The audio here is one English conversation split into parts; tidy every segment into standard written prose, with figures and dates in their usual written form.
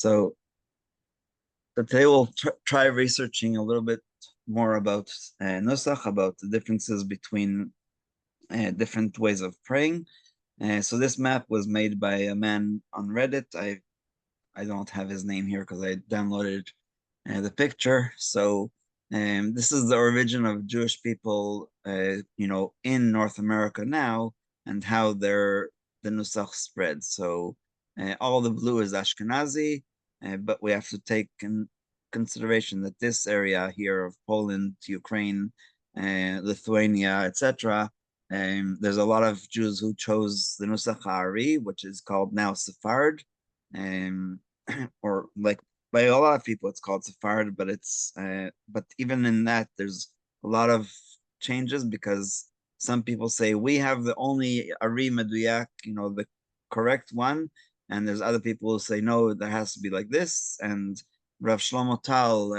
So, today we'll try researching a little bit more about Nusach, about the differences between different ways of praying. So this map was made by a man on Reddit. I don't have his name here because I downloaded the picture. So this is the origin of Jewish people, in North America now, and how the Nusach spread. So all the blue is Ashkenazi, but we have to take in consideration that this area here of Poland, Ukraine, Lithuania, etc., there's a lot of Jews who chose the Nusach Ari, which is called now Sephard, or like by a lot of people it's called Sephard, but even in that there's a lot of changes because some people say we have the only Ari Meduyak, the correct one, and there's other people who say no, there has to be like this. And Rav Shlomo Tal,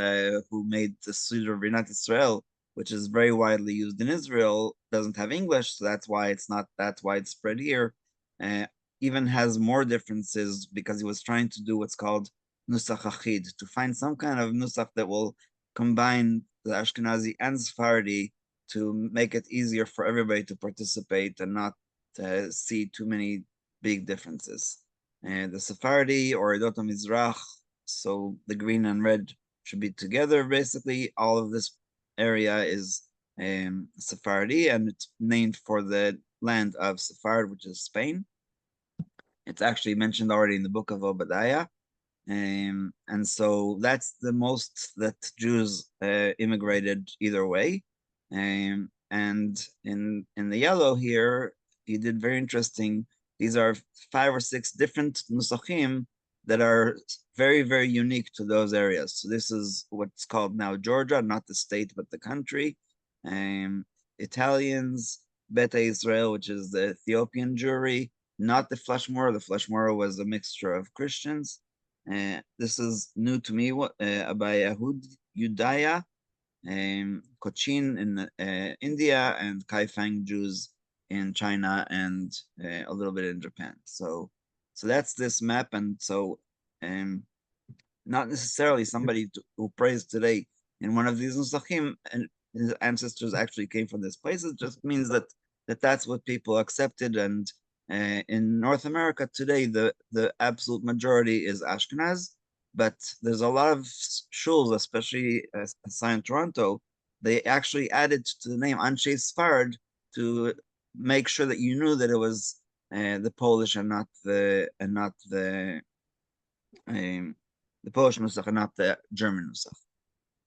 who made the Siddur of Rinat Israel, which is very widely used in Israel, doesn't have English, so that's why it's not that widespread here. Even has more differences because he was trying to do what's called Nusach Achid, to find some kind of Nusach that will combine the Ashkenazi and Sephardi to make it easier for everybody to participate and not see too many big differences. And the Sephardi or Edot Mizrach, so the green and red should be together. Basically, all of this area is Sephardi, and it's named for the land of Sephard, which is Spain. It's actually mentioned already in the book of Obadiah. And so that's the most that Jews immigrated either way. And in the yellow here, he did very interesting. These are 5 or 6 different nusachim that are very, very unique to those areas. So this is what's called now Georgia, not the state, but the country. Italians, Beta Israel, which is the Ethiopian Jewry, not the Fleshmore. The Fleshmore was a mixture of Christians. This is new to me, by Yehud Yudaya, Cochin in India, and Kaifang Jews in China, and a little bit in Japan. So that's this map. And so not necessarily somebody who prays today in one of these nusachim and his ancestors actually came from this place. It just means that that's what people accepted. And in North America today, the absolute majority is Ashkenaz, but there's a lot of shuls, especially in Toronto. They actually added to the name Anshe Sfard to make sure that you knew that it was the Polish and not the Polish nusach and not the German nusach.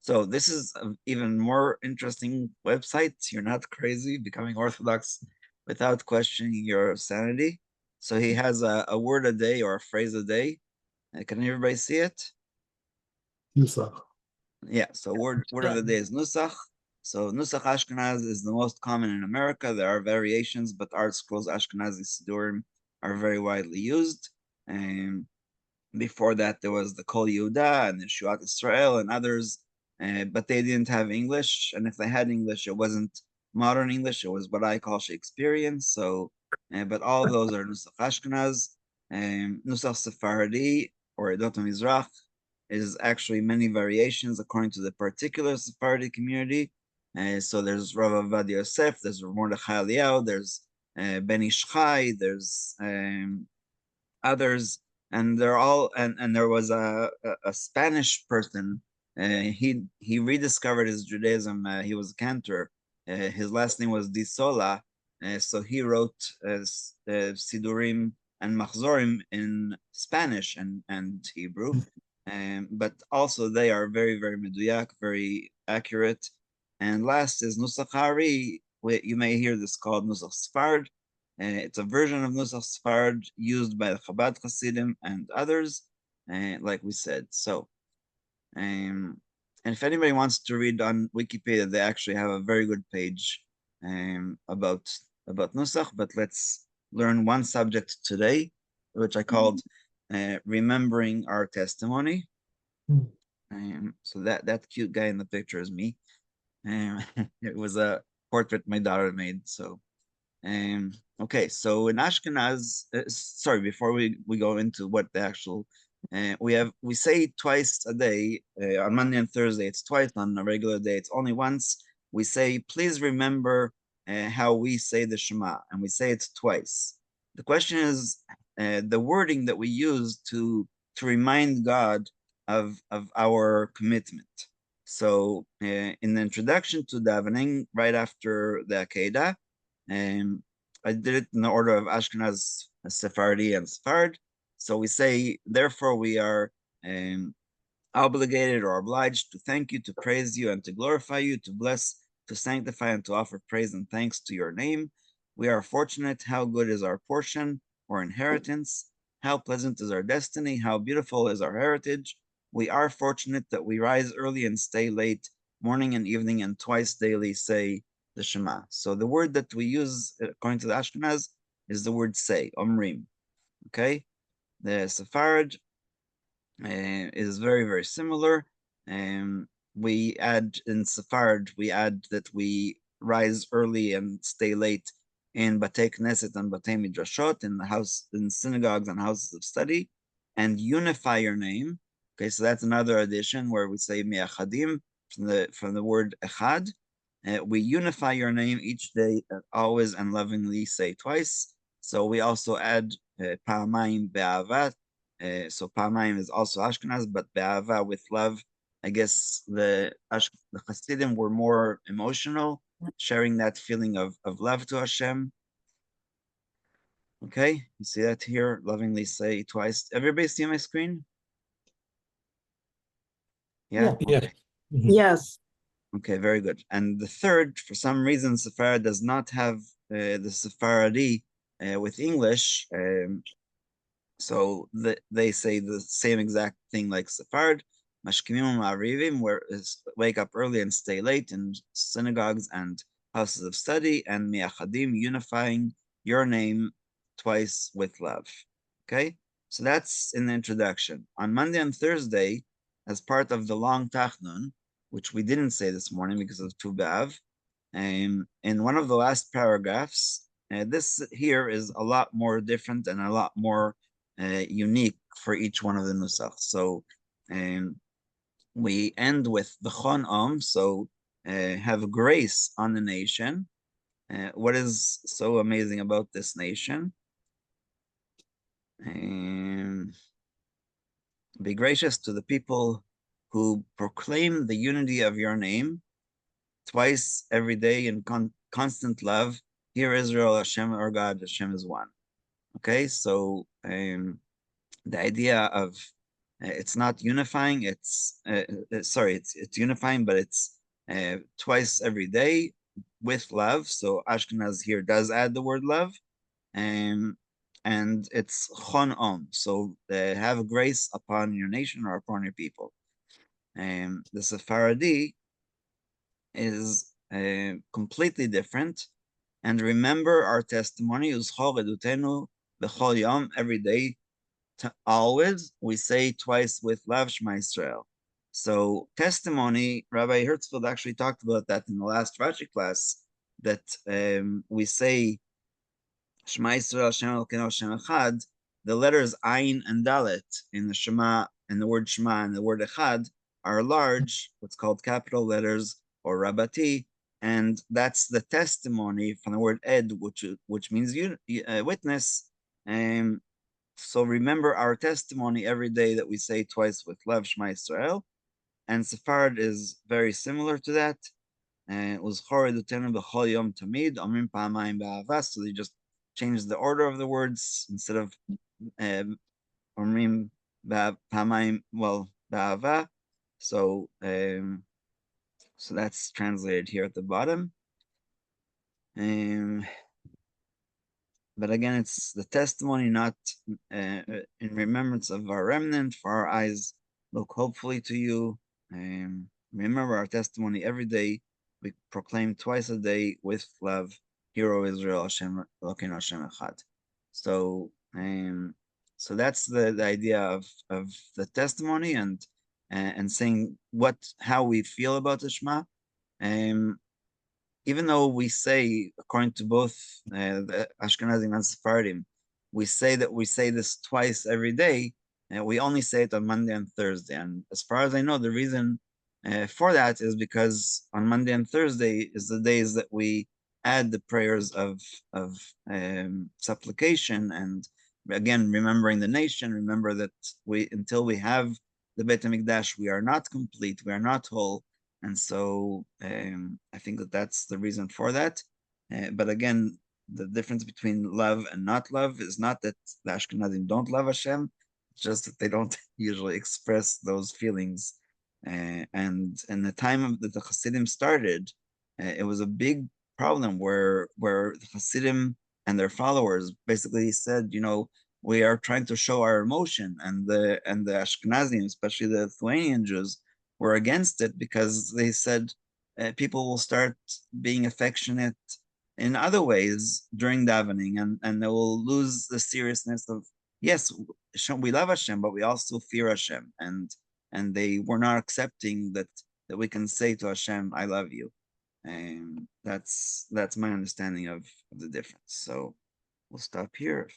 So this is an even more interesting website. You're not crazy becoming Orthodox without questioning your sanity. So he has a word a day or a phrase a day. Can everybody see it? Nusach. Yeah, so word of the day is Nusach. So Nusach Ashkenaz is the most common in America. There are variations, but Art Scrolls Ashkenazi Siddurim are very widely used. Before that, there was the Kol Yehuda and the Shuat Israel and others, but they didn't have English. And if they had English, it wasn't modern English. It was what I call Shakespearean. So, but all of those are Nusach Ashkenaz. Nusach Sephardi or Edot Mizrach is actually many variations according to the particular Sephardi community. So there's Rav Avad Yosef, there's Mordechai Eliyahu, there's Ben Ish Chai, there's others, and they're all. And there was a Spanish person. He rediscovered his Judaism. He was a cantor. His last name was Di Sola. So he wrote Sidurim and Machzorim in Spanish and Hebrew. But also they are very, very meduyak, very accurate. And last is Nusach Ari. You may hear this called Nusach Sfard. It's a version of Nusach Sfard used by the Chabad Hasidim and others, like we said. So, and if anybody wants to read on Wikipedia, they actually have a very good page about Nusach. But let's learn one subject today, which I called remembering our testimony. So that cute guy in the picture is me. It was a portrait my daughter made. So, okay. So in Ashkenaz, sorry, before we go into what the actual we say twice a day. On Monday and Thursday it's twice. On a regular day it's only once. We say, please remember how we say the Shema, and we say it twice. The question is the wording that we use to remind God of our commitment. So in the introduction to davening, right after the Akedah, I did it in the order of Ashkenaz, Sephardi, and Sfard. So we say, therefore, we are obligated or obliged to thank you, to praise you, and to glorify you, to bless, to sanctify, and to offer praise and thanks to your name. We are fortunate. How good is our portion or inheritance? How pleasant is our destiny? How beautiful is our heritage? We are fortunate that we rise early and stay late, morning and evening, and twice daily say the Shema. So the word that we use, according to the Ashkenaz, is the word say, Omrim. Okay? The Sepharad is very, very similar. We add in Sepharad, we add that we rise early and stay late in Batei Knesset and Batei Midrashot, in the house, in synagogues and houses of study, and unify your name. Okay, so that's another addition where we say Me'achadim from the word Echad. We unify your name each day, always and lovingly say twice. So we also add Pa'amayim Be'avat. So Pa'amayim is also Ashkenaz, but Be'ava with love. I guess the Hasidim were more emotional, sharing that feeling of love to Hashem. Okay, you see that here, lovingly say twice. Everybody see my screen? Yeah? Yeah. Okay. Yes. Okay, very good. And the third, for some reason, Sepharad does not have the Sephardi with English. So they say the same exact thing like Sephard, Mashkimim Ma'arivim, where is wake up early and stay late in synagogues and houses of study, and Mi'achadim, unifying your name twice with love. Okay, so that's in the introduction. On Monday and Thursday, as part of the long Tachnun, which we didn't say this morning because of Tu B'Av, in one of the last paragraphs, this here is a lot more different and a lot more unique for each one of the nusach. So we end with the Chon Om, so have grace on the nation. What is so amazing about this nation? Be gracious to the people who proclaim the unity of your name twice every day in constant love. Hear Israel, Hashem, our God, Hashem is one. Okay, so the idea of it's not unifying, it's unifying, but it's twice every day with love. So Ashkenaz here does add the word love, and it's chon om. So have grace upon your nation or upon your people. The Sephardi is completely different. And remember our testimony, Uzchor Edutenu B'chol Yom, every day, always, we say twice with love, Shema Israel. So testimony, Rabbi Herzfeld actually talked about that in the last Rashi class, that we say Shema Israel, Hashem Elokeinu, Hashem Echad, the letters Ayin and Dalet in the Shema, in the word Shema and the word Echad are large, what's called capital letters or Rabati, and that's the testimony from the word Ed, which means witness. So remember our testimony every day that we say twice with love, Shema Israel. And Sephard is very similar to that. So they just changed the order of the words instead of Omrim Pa'amayim, Ba'ava. So that's translated here at the bottom. But again, it's the testimony, not in remembrance of our remnant, for our eyes look hopefully to you. Remember our testimony every day. We proclaim twice a day with love, Hero Israel, Hashem, Elokeinu Hashem Echad. So that's the idea of the testimony and saying how we feel about the Shema. Even though we say, according to both the Ashkenazim and Sephardim, we say that we say this twice every day, We only say it on Monday and Thursday. And as far as I know, the reason for that is because on Monday and Thursday is the days that we add the prayers of supplication, and again remembering the nation. Remember that we until we have the Beit Hamikdash, we are not complete, we are not whole, and so I think that that's the reason for that. But again, the difference between love and not love is not that the Ashkenazim don't love Hashem, just that they don't usually express those feelings. And in the time that the Hasidim started, it was a big problem where the Hasidim and their followers basically said, we are trying to show our emotion, and the Ashkenazim, especially the Lithuanian Jews, were against it because they said people will start being affectionate in other ways during davening, and they will lose the seriousness of, yes, we love Hashem, but we also fear Hashem, and they were not accepting that we can say to Hashem, "I love you," and that's my understanding of the difference. So we'll stop here.